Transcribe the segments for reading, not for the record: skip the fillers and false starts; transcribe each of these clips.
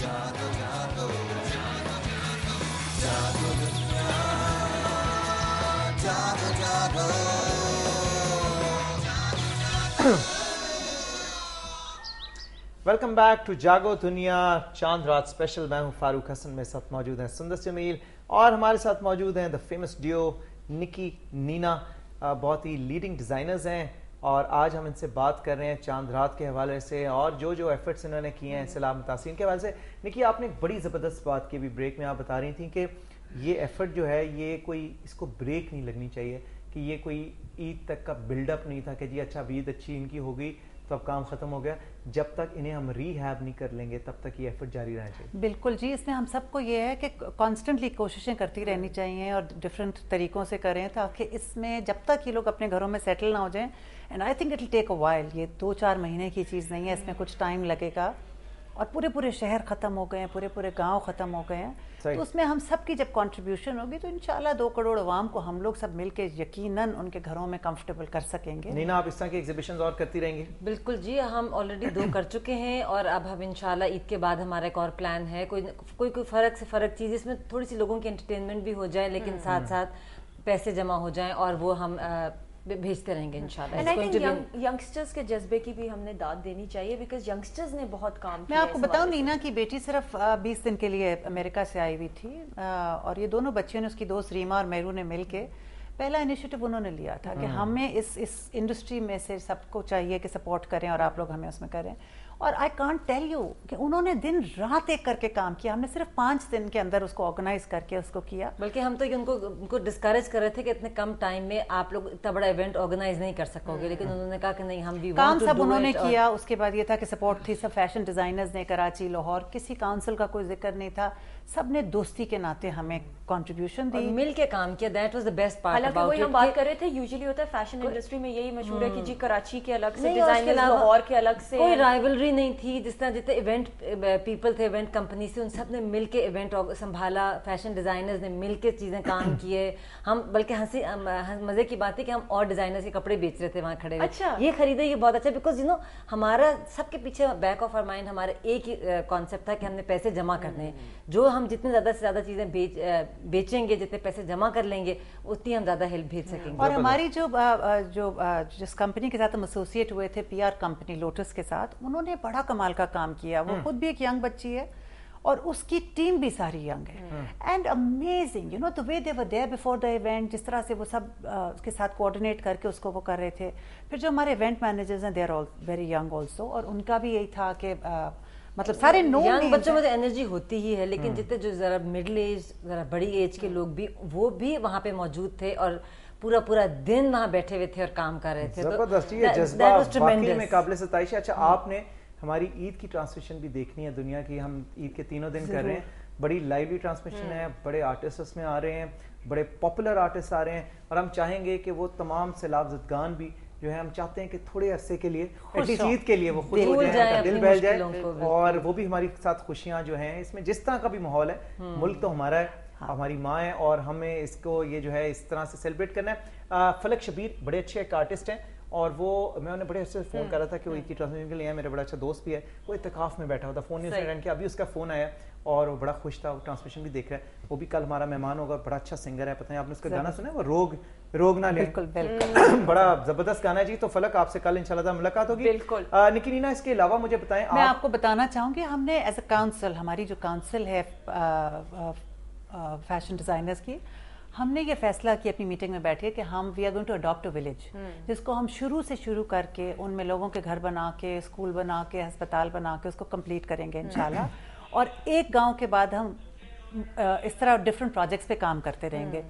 Welcome back to जागो दुनिया चांद रात स्पेशल. मैं हूं फारूक हसन, मेरे साथ मौजूद हैं सुंदर जमील और हमारे साथ मौजूद हैं द फेमस डियो निकी नीना. बहुत ही लीडिंग डिज़ाइनर्स हैं और आज हम इनसे बात कर रहे हैं चांद रात के हवाले से और जो एफर्ट्स इन्होंने किए हैं सैलाब मुतासिरीन के हवाले से. निकी, आपने एक बड़ी ज़बरदस्त बात की अभी ब्रेक में, आप बता रही थी कि ये एफर्ट जो है ये कोई इसको ब्रेक नहीं लगनी चाहिए, कि ये कोई ईद तक का बिल्डअप नहीं था कि जी अच्छा ईद अच्छी इनकी हो गई तो अब काम ख़त्म हो गया. जब तक इन्हें हम रीहैब नहीं कर लेंगे तब तक ये एफर्ट जारी रहना चाहिए. बिल्कुल जी, इसमें हम सबको ये है कि कॉन्स्टेंटली कोशिशें करती रहनी चाहिए और डिफरेंट तरीक़ों से करें ताकि इसमें जब तक ये लोग अपने घरों में सेटल ना हो जाएं. And I think it will take a while. ये 2-4 महीने की चीज़ नहीं है, इसमें कुछ टाइम लगेगा. और पूरे शहर ख़त्म हो गए हैं, पूरे गांव ख़त्म हो गए हैं. तो उसमें हम सब की जब कंट्रीब्यूशन होगी तो इंशाल्लाह 2 करोड़ अवाम को हम लोग सब मिलके यकीनन उनके घरों में कंफर्टेबल कर सकेंगे. नीना, आप इस तरह की एग्जीबिशंस और करती रहेंगी? बिल्कुल जी, हम ऑलरेडी 2 कर चुके हैं और अब हम इंशाल्लाह ईद के बाद हमारा एक और प्लान है. कोई फ़र्क से फ़र्क चीज़, इसमें थोड़ी सी लोगों की एंटरटेनमेंट भी हो जाए लेकिन साथ साथ पैसे जमा हो जाएं और वो हम भेजते रहेंगे इंशाल्लाह. एंड आई थिंक यंगस्टर्स के जज्बे की भी हमने दाद देनी चाहिए बिकॉज यंगस्टर्स ने बहुत काम किया. मैं आपको बताऊं, नीना की बेटी सिर्फ 20 दिन के लिए अमेरिका से आई हुई थी और ये दोनों बच्चियों ने, उसकी दोस्त रीमा और मेहरू ने मिल के पहला इनिशिएटिव उन्होंने लिया था कि हमें इस इंडस्ट्री में से सबको चाहिए कि सपोर्ट करें और आप लोग हमें उसमें करें. और आई कांट टेल यू कि उन्होंने दिन रात एक करके काम किया. हमने सिर्फ 5 दिन के अंदर उसको ऑर्गेनाइज करके उसको किया. बल्कि हम तो उनको डिस्करेज कर रहे थे कि इतने कम टाइम में आप लोग इतना बड़ा इवेंट ऑर्गेनाइज नहीं कर सकोगे, लेकिन उन्होंने कहा कि नहीं, हम भी काम सब उन्होंने किया. उसके बाद ये था कि सपोर्ट थी सब फैशन डिजाइनर्स ने, कराची, लाहौर, किसी काउंसिल का कोई जिक्र नहीं था. सब ने दोस्ती के नाते हमें कंट्रीब्यूशन दी, मिल के काम किया. That was the best part. हालांकि वही हम बात कर रहे थे, यूजुअली होता है फैशन इंडस्ट्री में यही मशहूर है कि जी कराची के अलग से डिजाइनर्स, लाहौर के अलग से. कोई राइवलरी नहीं थी. जितने इवेंट पीपल थे इवेंट कंपनी से, उन सब ने मिल के इवेंट संभाला. फैशन डिजाइनर्स ने मिल के चीजें काम किए. हम बल्कि हंसी मजे की बात है कि हम और डिजाइनर्स के कपड़े बेच रहे थे वहाँ खड़े हुए. अच्छा, ये खरीदे, ये बहुत अच्छा. बिकॉज हमारा सबके पीछे बैक ऑफ आवर माइंड हमारा एक ही कॉन्सेप्ट था कि हमने पैसे जमा करने हैं. जो हम जितने ज्यादा से ज्यादा चीजें बेचेंगे, जितने पैसे जमा कर लेंगे, उतनी हम ज्यादा हेल्प भेज सकेंगे. और हमारी जिस कंपनी के साथ हम एसोसिएट हुए थे, PR कंपनी लोटस के साथ, उन्होंने बड़ा कमाल का काम किया. वो खुद भी एक यंग बच्ची है और उसकी टीम भी सारी यंग है. And amazing, you know, the way they were there before the event, जिस तरह से वो सब उसके साथ कोऑर्डिनेट करके उसको वो कर रहे थे. फिर जो हमारे इवेंट मैनेजर्स हैं, they are all very young also, और उनका भी यही था कि मतलब सारे यंग बच्चों में तो एनर्जी होती ही है, लेकिन जितने जो जरा मिडिल एज, जरा बड़ी एज के लोग भी, वो भी वहाँ पे मौजूद थे और पूरा दिन वहाँ बैठे हुए थे और काम कर रहे थे. जबरदस्त, ये जज्बा वाकई में काबिल सताइश है. अच्छा, आपने हमारी ईद की ट्रांसमिशन भी देखनी है दुनिया की. हम ईद के 3 दिन कर रहे हैं, बड़ी लाइवली ट्रांसमिशन है, बड़े आर्टिस्ट उसमें आ रहे हैं, बड़े पॉपुलर आर्टिस्ट आ रहे हैं और हम चाहेंगे कि वो तमाम सैलाब ज़दगान भी जो है, हम चाहते हैं कि थोड़े अरसे के लिए एटलीस्ट ईद के लिए वो खुश हो जाए, दिल बहल जाए और वो भी हमारी साथ खुशियां जो हैं. इसमें जिस तरह का भी माहौल है, मुल्क तो हमारा है, हमारी माँ है और हमें इसको ये जो है इस तरह से सेलिब्रेट करना है. फलक शबीर बड़े अच्छे एक आर्टिस्ट हैं और वो, मैं उन्हें बड़े अच्छे से फ़ोन कर रहा था कि वो ईद की ट्रांसमिशन के लिए, मेरा बड़ा अच्छा दोस्त भी है, वो इत्तेकाफ में बैठा हुआ था, फ़ोन नहीं उसने किया. अभी उसका फ़ोन आया और वो बड़ा खुश था, वो ट्रांसमिशन भी देख रहा है. वो भी कल हमारा मेहमान होगा, बड़ा अच्छा सिंगर है. पता नहीं आपने उसका गाना सुना है, वो रोग ना ले. बिल्कुल बड़ा जबरदस्त गाना है जी. तो फलक, आपसे कल इंशाल्लाह मुलाकात होगी. बिल्कुल. निकी नीना, इसके अलावा मुझे बताएं, मैं आपको बताना चाहूँगी, हमने एज अ काउंसिल, हमारी जो काउंसिल है फैशन डिज़ाइनर्स की, हमने ये फैसला किया अपनी मीटिंग में बैठे कि हम we are going to adopt a village, जिसको हम शुरू करके उनमें लोगों के घर बना के, स्कूल बना के, अस्पताल बना के उसको कंप्लीट करेंगे इंशाल्लाह. और एक गांव के बाद हम इस तरह डिफरेंट प्रोजेक्ट्स पे काम करते रहेंगे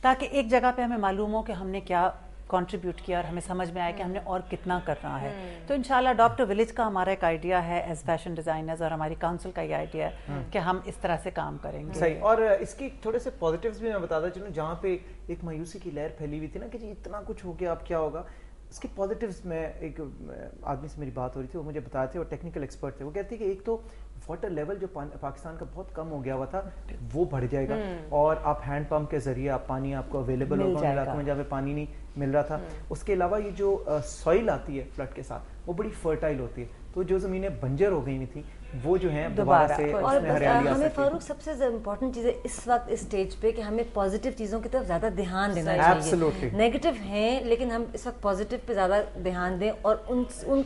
ताकि एक जगह पे हमें मालूम हो कि हमने क्या कंट्रीब्यूट किया और हमें समझ में आया कि हमने और कितना करना है. तो इंशाल्लाह डॉक्टर विलेज का हमारा एक आइडिया है एज फैशन डिजाइनर्स और हमारी काउंसिल का ये आइडिया है कि हम इस तरह से काम करेंगे. सही. और इसकी थोड़े से पॉजिटिव्स भी मैं बताता चलूं, जहाँ पे एक मायूसी की लहर फैली हुई थी ना कि जी इतना कुछ हो गया, अब क्या होगा. इसके पॉजिटिव्स में एक आदमी से मेरी बात हो रही थी, वो मुझे बताए थे, वो टेक्निकल एक्सपर्ट थे. वो कहते हैं कि एक तो वाटर लेवल जो पाकिस्तान का बहुत कम हो गया हुआ था वो बढ़ जाएगा और आप हैंड पंप के जरिए आप पानी आपको अवेलेबल होगा उन इलाकों में जहाँ पे पानी नहीं मिल रहा था. उसके अलावा ये जो सॉइल आती है फ्लड के साथ वो बड़ी फर्टाइल होती है, तो जो ज़मीनें बंजर हो गई हुई थी وہ جو ہیں دوبارہ سے اور ہریالی آ ہمیں سکے. فاروق سب سے امپورٹنٹ چیز ہے اس وقت اس اسٹیج پہ کہ ہمیں پازیٹیو چیزوں کی طرف زیادہ دھیان دینا چاہیے. نیگیٹو ہیں لیکن ہم اس وقت پازیٹیو پہ زیادہ دھیان دیں اور ان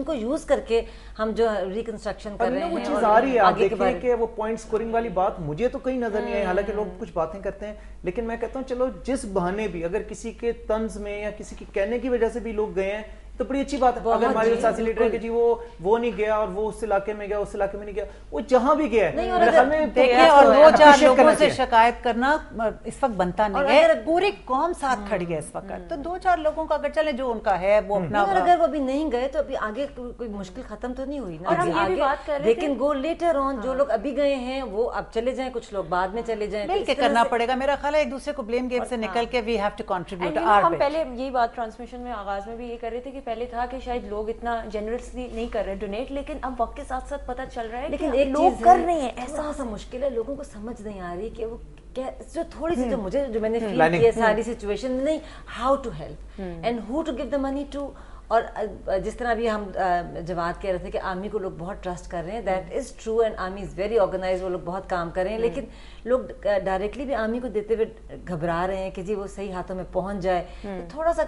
کو یوز کر کے ہم جو ریکنسٹرکشن کر رہے ہیں. وہ چیز آ رہی ہے, آپ دیکھیں کہ وہ پوائنٹ اسکورنگ والی بات مجھے تو کہیں نظر نہیں آئی, حالانکہ لوگ کچھ باتیں کرتے ہیں, لیکن میں کہتا ہوں چلو جس بہانے بھی اگر کسی کے طنز میں یا کسی کے کہنے کی وجہ سے بھی لوگ گئے ہیں تو بڑی اچھی بات ہے. اگر ہمارے سیاسی لیڈر ہے کہ جی وہ نہیں گیا اور وہ اس علاقے میں گیا, اس علاقے میں نہیں گیا, وہ جہاں بھی گیا ہے, اور دو چار لوگوں سے شکایت کرنا اس وقت بنتا نہیں ہے. پوری قوم ساتھ کھڑی ہے اس وقت, تو دو چار لوگوں کا اگر چلے جو ان کا ہے وہ اپنا. اگر وہ ابھی نہیں گئے تو ابھی آگے کوئی مشکل ختم تو نہیں ہوئی نا, لیکن گو لیٹر آن جو لوگ ابھی گئے ہیں وہ اب چلے جائیں, کچھ لوگ بعد میں چلے جائیں, مل کے کرنا پڑے گا. میرا خیال ہے ایک دوسرے کو بلیم گیم سے نکل کے وی ہیو ٹو کنٹریبیوٹ. ہم پہلے یہی بات ٹرانسمیشن میں آغاز میں بھی یہ کر رہے تھے کہ پہلے تھا کہ شاید لوگ اتنا جنرسلی نہیں کر رہے ڈونیٹ, لیکن اب وقت کے ساتھ ساتھ پتہ چل رہا ہے لیکن ایک لوگ کر رہے ہیں. ایسا سا مشکل ہے, لوگوں کو سمجھ نہیں آ رہی کہ وہ جو تھوڑی سی جو میں نے فیل کی ساری سچویشن نہیں, how to help and how to give the money to. اور جس طرح بھی ہم جواد کہہ رہے تھے کہ آرمی کو لوگ بہت ٹرسٹ کر رہے ہیں, that is true and army is very organise, وہ لوگ بہت کام کر رہے ہیں, لیکن لوگ ڈائریکٹلی بھی آرمی کو دیتے ہوئے گھبرا رہے ہیں کہ جی وہ صحیح ہاتھوں میں پہنچ جائے. تھوڑا سا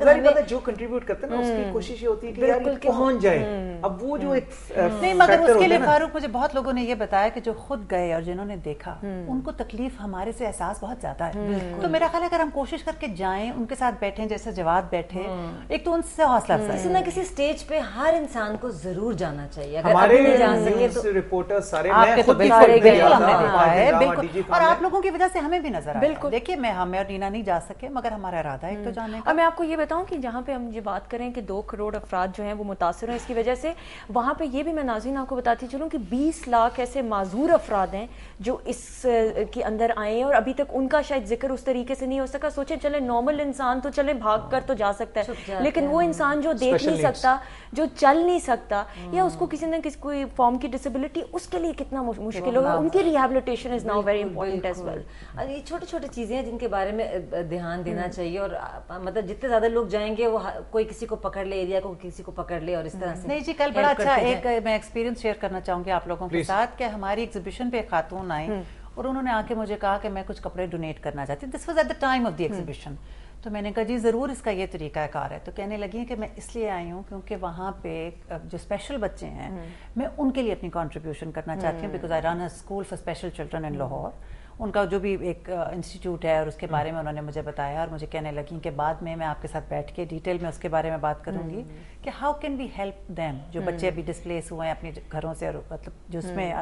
جو کنٹریبیوٹ کرتے ہیں نا اس کی کوشش یہ ہوتی ہے کہ یار پہنچ جائے. اب وہ جو ایک نہیں, مگر اس کے لیے فاروق مجھے بہت لوگوں نے یہ بتایا کہ جو خود گئے اور جنہوں نے دیکھا ان کو تکلیف ہمارے سے احساس بہت زیادہ ہے. تو میرا خیال ہے اگر ہم کوشش کر کے جائیں, ان کے ساتھ بیٹھیں جیسے جواد بیٹھے, ایک تو ان سے حوصلہ افزائی. کسی نہ کسی اسٹیج پہ ہر انسان کو ضرور جانا چاہیے. ہمارے نیوز رپورٹر سارے, آپ کے تو بالکل ہم نے دیکھا ہے, بالکل, اور آپ لوگوں کی وجہ سے ہمیں بھی نظر آیا. دیکھیے میں ہمیں اور نینا نہیں جا سکے, مگر ہمارا ارادہ ہے تو جانے کا. اور میں آپ کو یہ بتاؤں کہ جہاں پہ ہم یہ بات کریں کہ 2 کروڑ افراد جو ہیں وہ متاثر ہیں اس کی وجہ سے, وہاں پہ یہ بھی میں ناظرین آپ کو بتاتی چلوں کہ 20 لاکھ ایسے معذور افراد ہیں جو اس کے اندر آئے ہیں اور ابھی تک ان کا شاید ذکر اس طریقے سے نہیں ہو سکا. سوچیں چلے نارمل انسان تو چلے بھاگ کر تو جا سکتا ہے, لیکن وہ انسان جو دیکھ نہیں سکتا, جو چل نہیں سکتا, یا اس کو کسی نہ کسی کوئی فارم کی ڈسیبلٹی, اس کے لیے کتنا مشکل ہوگا. ان کی rehabilitation is now very important as well. یہ چھوٹی چھوٹی چیزیں ہیں جن کے بارے میں دھیان دینا چاہیے, اور مطلب جتنے زیادہ لوگ جائیں گے وہ کوئی کسی کو پکڑ لے, ایریا کو کسی کو پکڑ لے, اور اس طرح سے. نہیں جی, کل بڑا اچھا ایک میں ایکسپیرینس شیئر کرنا چاہوں گی آپ لوگوں کے ساتھ کہ ہماری ایگزیبیشن پہ ایک خاتون آئی اور انہوں نے آ کے مجھے کہا کہ میں کچھ کپڑے ڈونیٹ کرنا چاہتی ہوں. This was at the time of the exhibition. تو میں نے کہا جی ضرور, اس کا یہ طریقہ کار ہے. تو کہنے لگی کہ میں اس لیے آئی ہوں کیونکہ وہاں پہ جو اسپیشل بچے ہیں میں ان کے لیے اپنی کنٹریبیوشن کرنا چاہتی ہوں, because I run a school for special children in Lahore. ان کا جو بھی ایک انسٹیٹیوٹ ہے اور اس کے بارے میں انہوں نے مجھے بتایا, اور مجھے کہنے لگی کہ بعد میں آپ کے ساتھ بیٹھ کے ڈیٹیل میں اس کے بارے میں بات کروں گی کہ how can we help them, جو بچے ابھی ڈسپلیس ہوئے ہیں اپنے گھروں سے, اور مطلب جو اس میں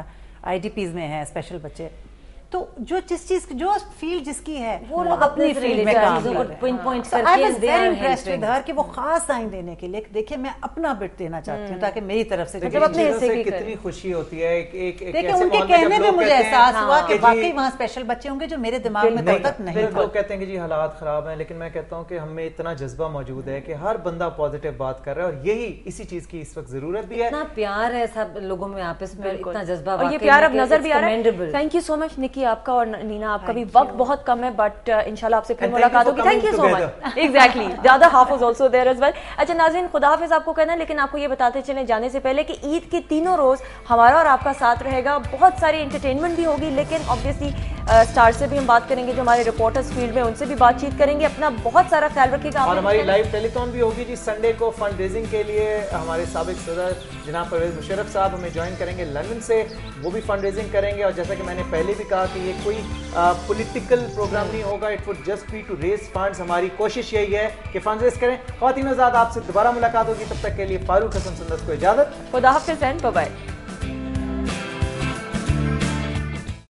آئی ڈی پیز میں ہیں اسپیشل بچے. تو جو جس چیز جو فیلڈ جس کی ہے وہ لوگ اپنی فیلڈ میں کام کرتے ہیں کہ وہ خاص سائن دینے کے لیے دیکھیں میں اپنا بٹ دینا چاہتی ہوں تاکہ میری طرف سے کتنی خوشی ہوتی ہے. دیکھیں ان کے کہنے میں مجھے احساس ہوا کہ واقعی وہاں اسپیشل بچے ہوں گے جو میرے دماغ میں تب تک نہیں. لوگ کہتے ہیں کہ جی حالات خراب ہیں, لیکن میں کہتا ہوں کہ ہمیں اتنا جذبہ موجود ہے کہ ہر بندہ پازیٹیو بات کر رہا ہے, اور یہی اسی چیز کی اس وقت ضرورت بھی ہے. اتنا پیار ہے سب لوگوں میں آپس میں, اتنا جذبہ, اور یہ پیار اب نظر بھی آ رہا ہے. تھینک یو سو مچ نکی آپ کا, اور نینا آپ کا بھی. وقت بہت کم ہے, بٹ انشاءاللہ آپ سے پھر ملاقات ہوگی. Thank you so much. Exactly, زیادہ half was also there as well. اچھا ناظرین, خدا حافظ آپ کو کہنا ہے, لیکن آپ کو یہ بتاتے چلیں جانے سے پہلے کہ عید کی تینوں روز ہمارا اور آپ کا ساتھ رہے گا. بہت ساری انٹرٹینمنٹ بھی ہوگی, لیکن آبویسلی اسٹار سے بھی ہم بات کریں گے, جو ہمارے رپورٹرز فیلڈ میں, ان سے بھی بات چیت کریں گے. اپنا بہت سارا خیال رکھیے گا. اور ہماری لائیو ٹیلی تھون بھی ہوگی جی سنڈے کو فنڈ ریزنگ کے لیے. ہمارے سابق صدر جناب پرویز مشرف صاحب ہمیں جوائن کریں گے لندن سے, وہ بھی فنڈ ریزنگ کریں گے. اور جیسا کہ میں نے پہلے بھی کہا کہ یہ کوئی پولیٹیکل پروگرام نہیں ہوگا, it would just be to raise funds. ہماری کوشش یہی ہے کہ فنڈز ریز کریں. خواتین و حضرات, آپ سے دوبارہ ملاقات ہوگی, تب تک کے لیے فاروق حسن سندس کو اجازت. خدا حافظ اینڈ بائے بائے.